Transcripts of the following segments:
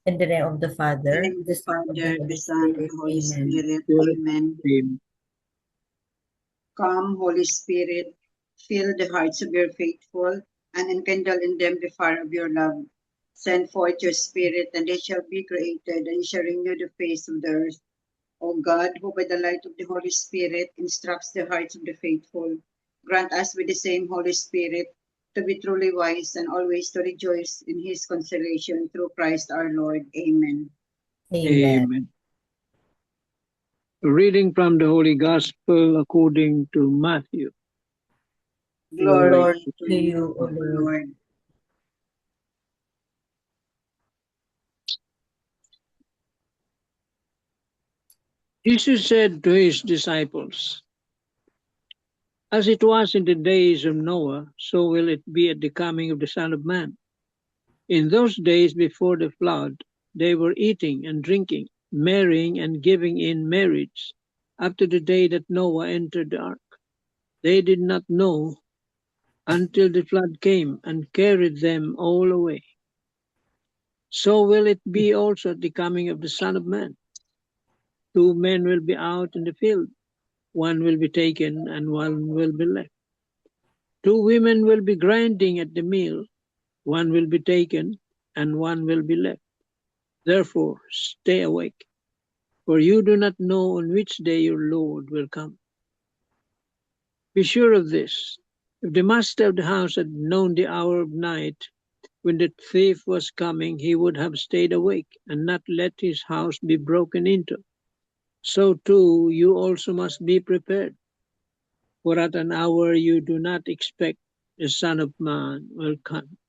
In the name of the In the Father, name of the of the Father, Holy the Son, and Spirit. the Holy Amen. Spirit. Spirit, Amen. amen. Come, Holy Spirit, fill the hearts of your faithful, and enkindle in them the fire of your love. Send forth your Spirit, and they shall be created, and you shall renew the face of the earth. O God, who by the light of the Holy Spirit instructs the hearts of the faithful, grant us with the same Holy Spirit to be truly wise and always to rejoice in his consolation through Christ our Lord. Amen. Amen. Amen. A reading from the Holy Gospel according to Matthew. Glory Glory to to you, you, O O Lord. Lord. Jesus said to his disciples, "As it was in the days of Noah, so will it be at the coming of the Son of Man. In those days before the flood, they were eating and drinking, marrying and giving in marriage, up to the day that Noah entered the ark. They did not know until the flood came and carried them all away. So will it be also at the coming of the Son of Man. 2 men will be out in the field, one will be taken and one will be left. 2 women will be grinding at the mill, one will be taken and one will be left. Therefore, stay awake, for you do not know on which day your Lord will come. Be sure of this: if the master of the house had known the hour of night when the thief was coming, he would have stayed awake and not let his house be broken into. So too, you also must be prepared, for at an hour you do not expect the Son of Man will come."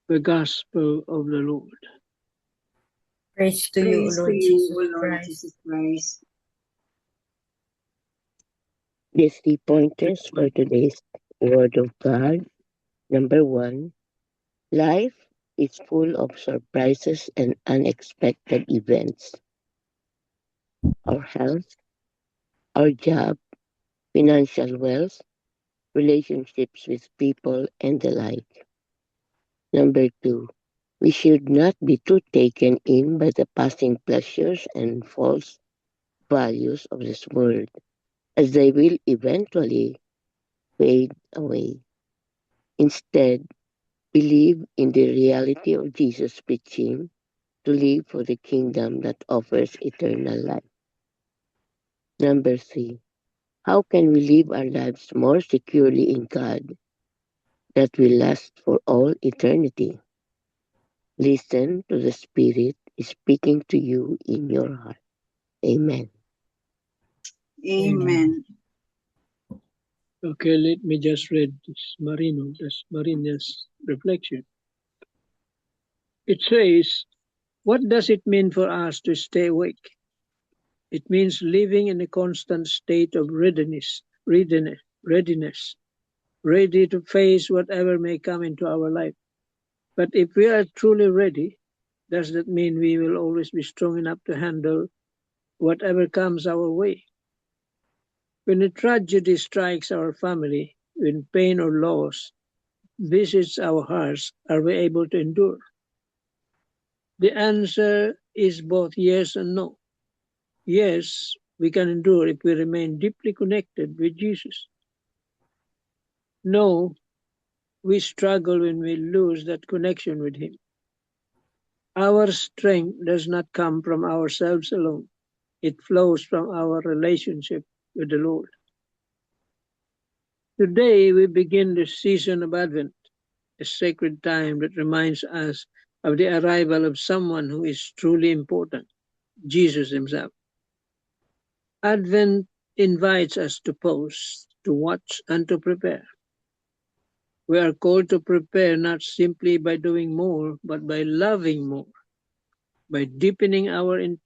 The Gospel of the Lord. Praise to you, O Praise to Lord you, Jesus O Lord Christ. Jesus Christ. The 3 pointers for today's Word of God. Number 1, life is full of surprises and unexpected events. Our health, our job, financial wealth, relationships with people, and the like. Number 2, we should not be too taken in by the passing pleasures and false values of this world, as they will eventually fade away. Instead, believe in the reality of Jesus' preaching to live for the kingdom that offers eternal life. Number 3, how can we live our lives more securely in God that will last for all eternity? Listen to the Spirit speaking to you in your heart. Amen. Amen. Okay, let me just read this Marina's reflection. It says, what does it mean for us to stay awake? It means living in a constant state of readiness, ready to face whatever may come into our life. But if we are truly ready, does that mean we will always be strong enough to handle whatever comes our way? When a tragedy strikes our family, when pain or loss visits our hearts, are we able to endure? The answer is both yes and no. Yes, we can endure if we remain deeply connected with Jesus. No, we struggle when we lose that connection with Him. Our strength does not come from ourselves alone. It flows from our relationship with the Lord. Today we begin the season of Advent, a sacred time that reminds us of the arrival of someone who is truly important, Jesus Himself. Advent invites us to pause, to watch, and to prepare. We are called to prepare not simply by doing more, but by loving more, by deepening and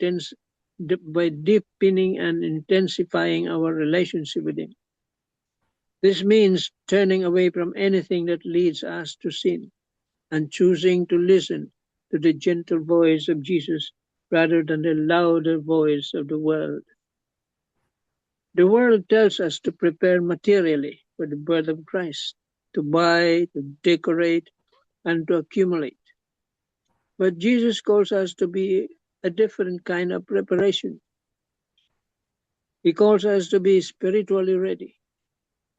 intensifying our relationship with Him. This means turning away from anything that leads us to sin and choosing to listen to the gentle voice of Jesus rather than the louder voice of the world. The world tells us to prepare materially for the birth of Christ, to buy, to decorate, and to accumulate. But Jesus calls us to be a different kind of preparation. He calls us to be spiritually ready.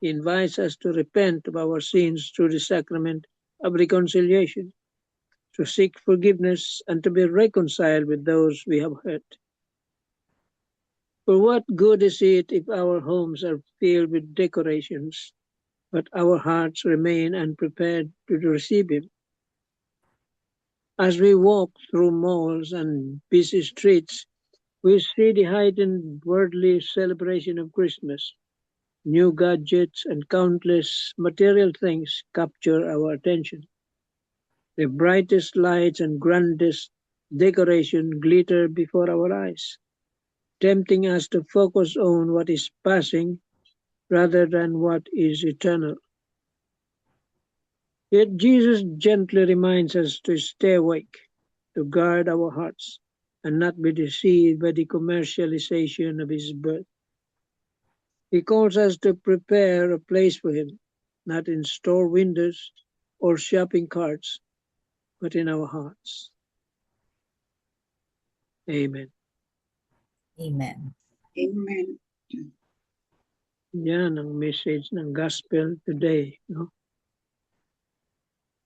He invites us to repent of our sins through the sacrament of reconciliation, to seek forgiveness and to be reconciled with those we have hurt. For what good is it if our homes are filled with decorations, but our hearts remain unprepared to receive Him? As we walk through malls and busy streets, we see the heightened worldly celebration of Christmas. New gadgets and countless material things capture our attention. The brightest lights and grandest decoration glitter before our eyes, tempting us to focus on what is passing rather than what is eternal. Yet Jesus gently reminds us to stay awake, to guard our hearts, and not be deceived by the commercialization of His birth. He calls us to prepare a place for Him, not in store windows or shopping carts, but in our hearts. Amen. Amen. Amen. Yan ang message ng gospel today. No?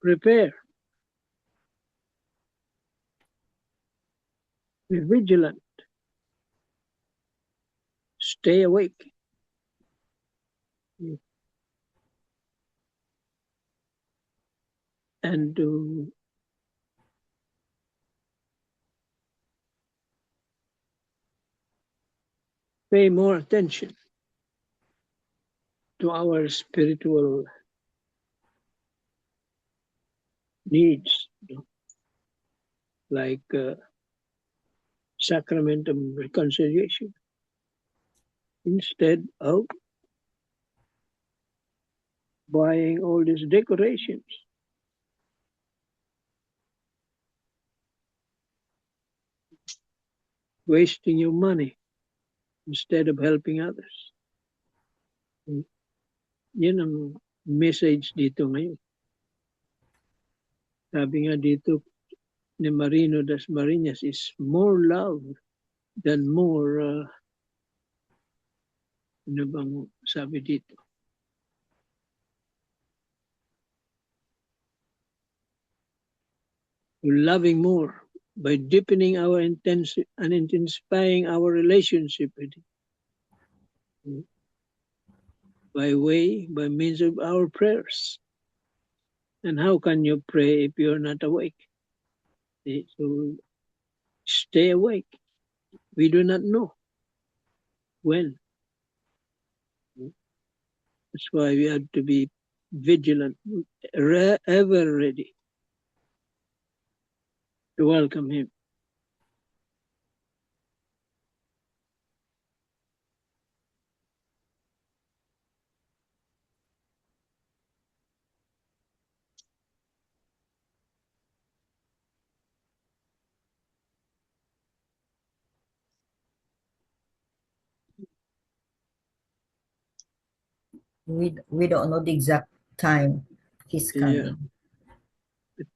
Prepare. Be vigilant. Stay awake. And to pay more attention to our spiritual needs, like sacrament of reconciliation, instead of buying all these decorations. Wasting your money instead of helping others. Yan ang message dito ngayon. Sabi nga dito ni Marino Dasmariñas is more love than more, ano bang sabi dito? Loving more by deepening our intensity and intensifying our relationship with Him. By means of our prayers. And how can you pray if you're not awake? So stay awake. We do not know when. That's why we have to be vigilant, ever ready to welcome Him. We don't know the exact time He's Yeah. coming.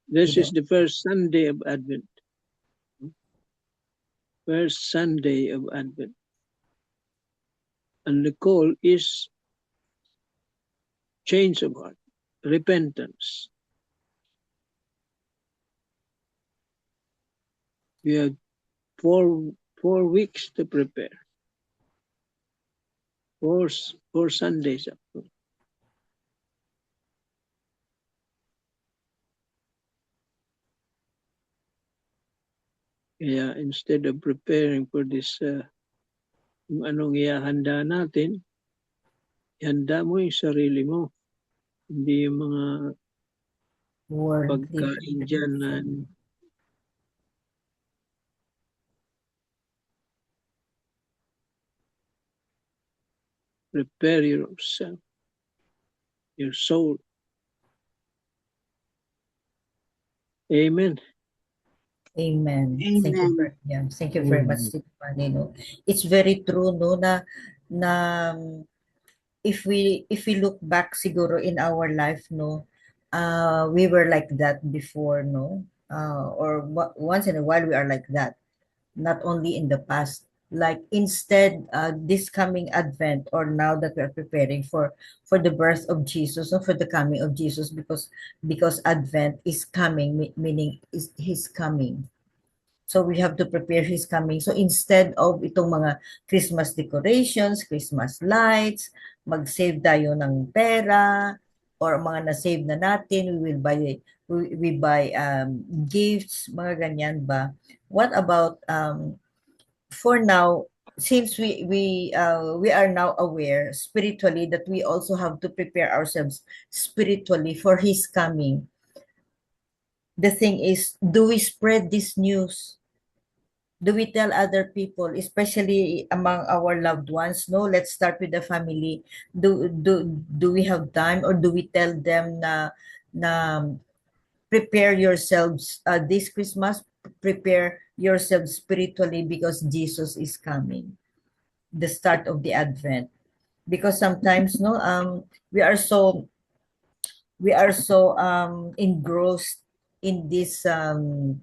This is the first Sunday of Advent. First Sunday of Advent. And the call is change of heart, repentance. We have four weeks to prepare. Four Sundays. Kaya instead of preparing for this, kung anong ihahanda natin, ihanda mo yung sarili mo. Hindi yung mga pagkain dyan na prepare yourself, your soul. Amen. Amen. Amen. Thank you very much, Stefani. No? It's very true, no, na if we look back siguro in our life, no, we were like that before, no? Or once in a while we are like that, not only in the past. Like instead, this coming Advent, or now that we are preparing for the birth of Jesus, or for the coming of Jesus, because Advent is coming, meaning is His coming. So we have to prepare His coming. So instead of itong mga Christmas decorations, Christmas lights, mag-save tayo ng pera, or mga na-save na natin, we buy gifts, mga ganyan ba? What about for now, since we are now aware spiritually that we also have to prepare ourselves spiritually for His coming. The thing is, do we spread this news? Do we tell other people, especially among our loved ones? No, let's start with the family. Do we have time, or do we tell them na prepare yourselves this Christmas, prepare yourselves spiritually because Jesus is coming, the start of the Advent. Because sometimes, no, we are so engrossed in this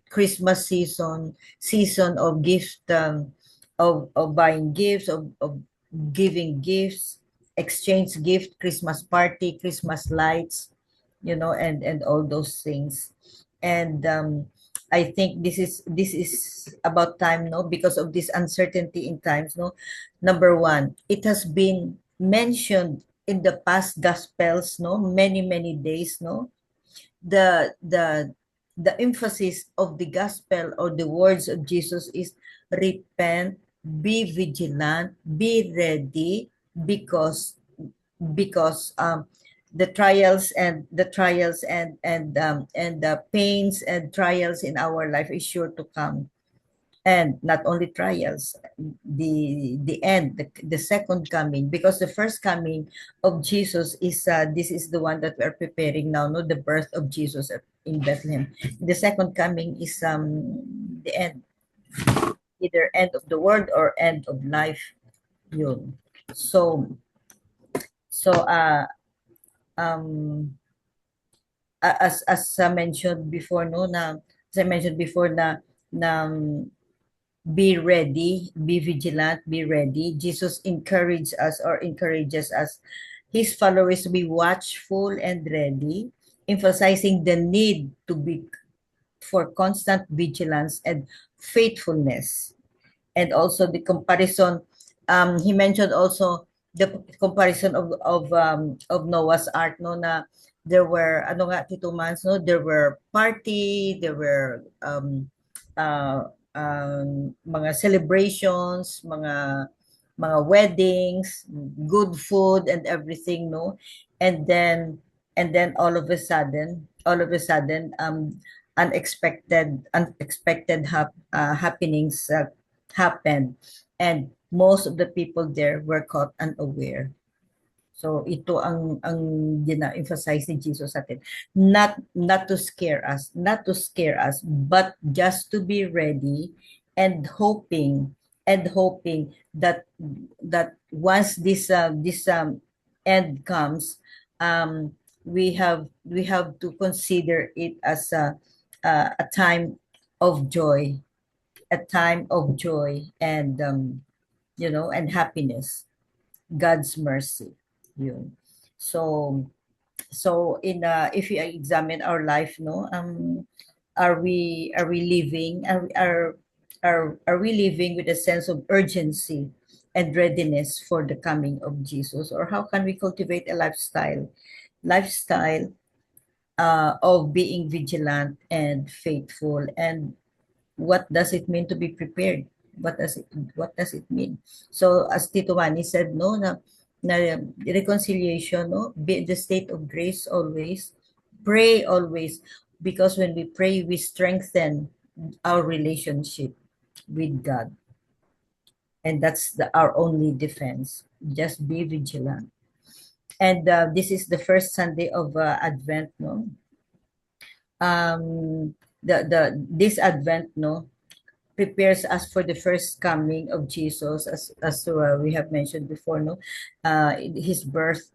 Christmas season of gift, of buying gifts, of giving gifts, exchange gift, Christmas party, Christmas lights, and all those things. And I think this is about time, no, because of this uncertainty in times, no. Number one, it has been mentioned in the past gospels, no, many days, no. The emphasis of the gospel or the words of Jesus is repent, be vigilant, be ready, because the trials and the pains and trials in our life is sure to come. And not only trials, the end, the second coming, because the first coming of Jesus is this is the one that we are preparing now, no, the birth of Jesus in Bethlehem. The second coming is the end, either end of the world or end of life, yun. So um as I mentioned before, no, na be ready, be vigilant, be ready. Jesus encourages us, his followers, to be watchful and ready, emphasizing the need to be for constant vigilance and faithfulness. And also the comparison, he mentioned also the comparison of Noah's Ark, no, na there were ano nga, Tito Mans, no, there were party, there were mga celebrations, mga weddings, good food and everything, no. And then all of a sudden unexpected happenings happened, and most of the people there were caught unaware. So ito ang dina-emphasize ni Jesus sa atin. Not to scare us, but just to be ready, and hoping that once this end comes, we have to consider it as a time of joy, and and happiness, God's mercy. Yun. So if you examine our life, no, are we living are we living with a sense of urgency and readiness for the coming of Jesus? Or how can we cultivate a lifestyle of being vigilant and faithful? And what does it mean to be prepared? What does it mean? So as Tito Manny said, no, na reconciliation, no, be in the state of grace always, pray always, because when we pray, we strengthen our relationship with God, and that's our only defense. Just be vigilant. And this is the first Sunday of Advent, no. This Advent, no, prepares us for the first coming of Jesus, as we have mentioned before, no, his birth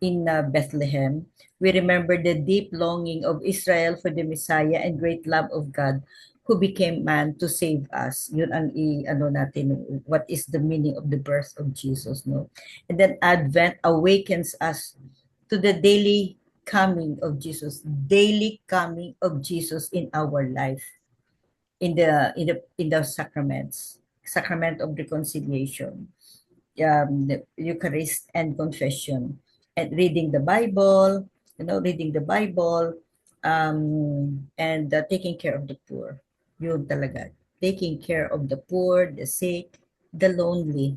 in Bethlehem, we remember the deep longing of Israel for the Messiah and great love of God who became man to save us. Yun ang ano natin, what is the meaning of the birth of Jesus, no? And then Advent awakens us to the daily coming of Jesus, daily coming of Jesus in our life, in the sacraments, sacrament of reconciliation, the Eucharist and confession, and reading the Bible, reading the Bible, and taking care of the poor. Yun talaga. Taking care of the poor, the sick, the lonely,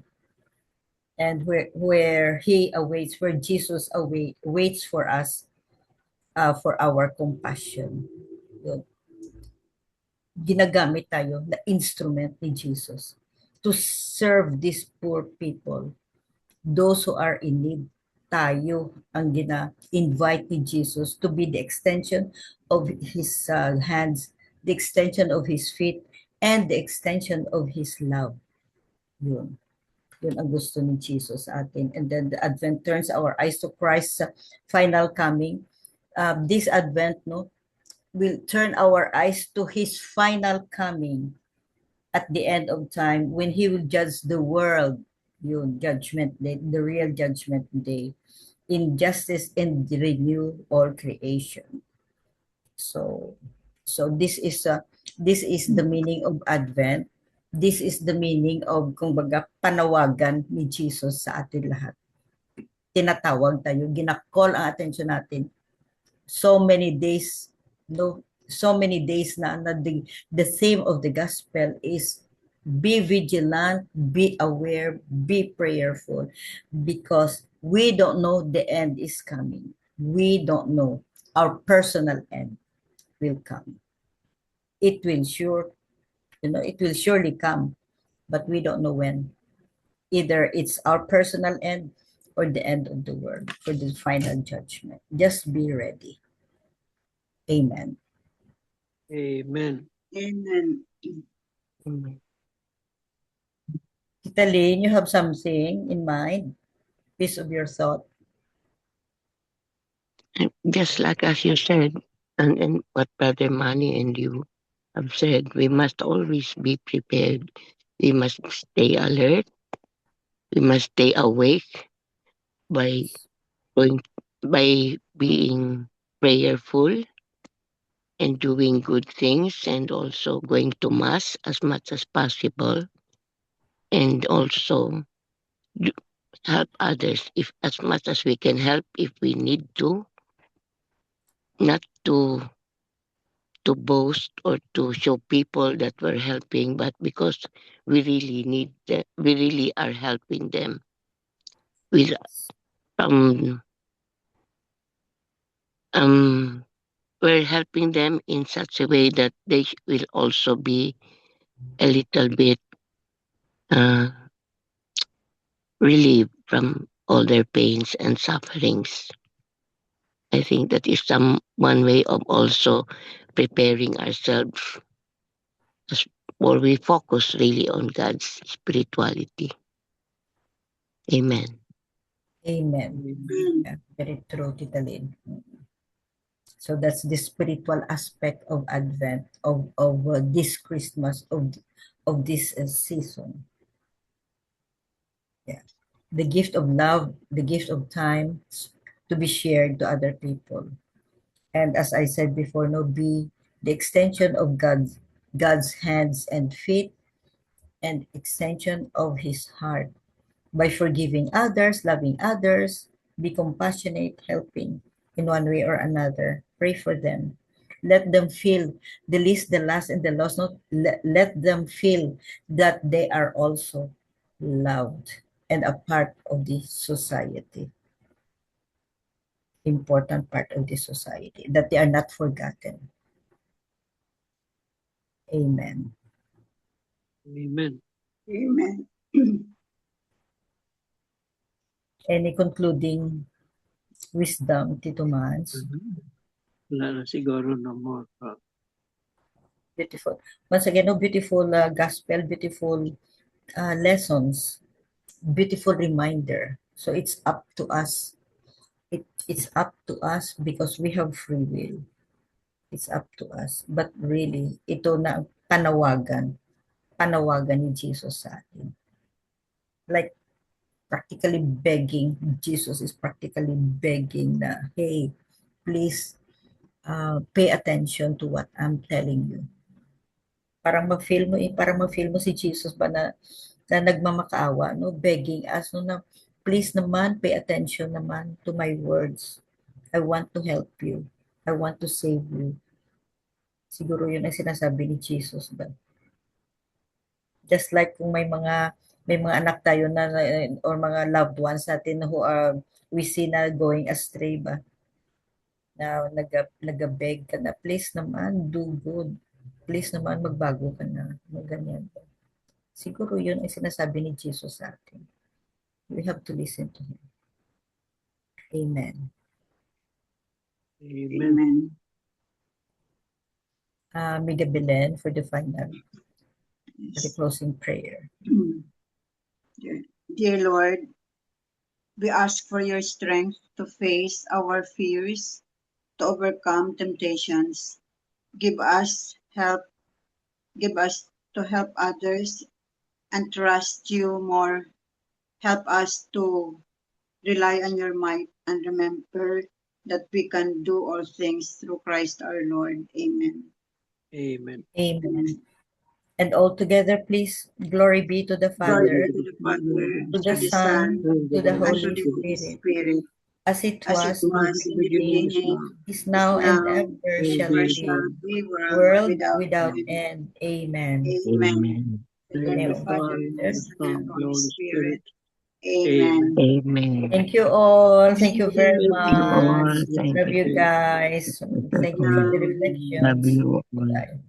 and where He awaits, where Jesus waits for us, for our compassion. Yun. Ginagamit tayo na instrument ni Jesus to serve these poor people, those who are in need. Tayo ang invite ni Jesus to be the extension of His hands, the extension of His feet, and the extension of His love. Yun. Yun ang gusto ni Jesus sa atin. And then the Advent turns our eyes to Christ's final coming. This Advent, will turn our eyes to His final coming at the end of time when He will judge the world. Yun, judgment day, the real judgment day, in justice and renew all creation. So this is the meaning of Advent. This is the meaning of, kumbaga, panawagan ni Jesus sa atin lahat. Tinatawag tayo, ginakall ang attention natin. So many days na the theme of the gospel is be vigilant, be aware, be prayerful, because we don't know the end is coming. We don't know. Our personal end will come. It will surely come, but we don't know when. Either it's our personal end or the end of the world for the final judgment. Just be ready. Amen. Amen. Amen. Amen. Tita Lynn, you have something in mind? Piece of your thought? Just like as you said, and what Brother Manny and you have said, we must always be prepared. We must stay alert. We must stay awake by being prayerful and doing good things, and also going to mass as much as possible, and also help others if as much as we can help if we need to, not to boast or to show people that we're helping, but because we really need them, we really are helping them with we're helping them in such a way that they will also be a little bit relieved from all their pains and sufferings. I think that is one way of also preparing ourselves or we focus really on God's spirituality. Amen. Amen. Amen. Yeah, very true, Tita Lynn. So that's the spiritual aspect of Advent, of this Christmas, of this season. Yeah, the gift of love, the gift of time to be shared to other people, and as I said before, be the extension of God's hands and feet, and extension of His heart by forgiving others, loving others, be compassionate, helping in one way or another. Pray for them. Let them feel the least, the last, and the lost. Let them feel that they are also loved and a part of the society. Important part of the society, that they are not forgotten. Amen. Amen. Amen. Any concluding wisdom, Tito Mans? Wala na siguro no more. Beautiful. Once again, beautiful gospel, beautiful lessons, beautiful reminder. So it's up to us It's up to us because we have free will. It's up to us. But really, ito na ang panawagan ni Jesus sa atin. Like, practically begging, Jesus is practically begging na, hey, please pay attention to what I'm telling you. Parang ma-feel mo si Jesus ba na nagmamakaawa, no? Begging us, no, na please naman, pay attention naman to my words. I want to help you. I want to save you. Siguro yun ang sinasabi ni Jesus ba? Just like kung may mga anak tayo na or mga loved ones natin who are we see na going astray ba? Na nag-beg ka na, please naman, do good. Please naman, magbago ka na. Ganyan ba? Siguro yun ang sinasabi ni Jesus sa atin. We have to listen to Him. Amen. Amen. Amiga Belen for the final, for the closing prayer. Dear Lord, we ask for your strength to face our fears, to overcome temptations. Give us help. Give us to help others and trust you more. Help us to rely on your might and remember that we can do all things through Christ our Lord. Amen. Amen. Amen. And all together, please, glory be to the Father, Glory to the Father, to the Son, to the and Holy to the Holy Spirit, Spirit, as it as it was was in the beginning, is now, and ever shall shall be, be, world without without end. end. Amen. Amen. In the Name name of of the the Father, Father. the Son, and the Holy Spirit. Amen. Amen. Thank you all. Thank you very Thank Thank you all. much. Thank Love you you. guys. Thank you for the reflection. Love you all. Bye.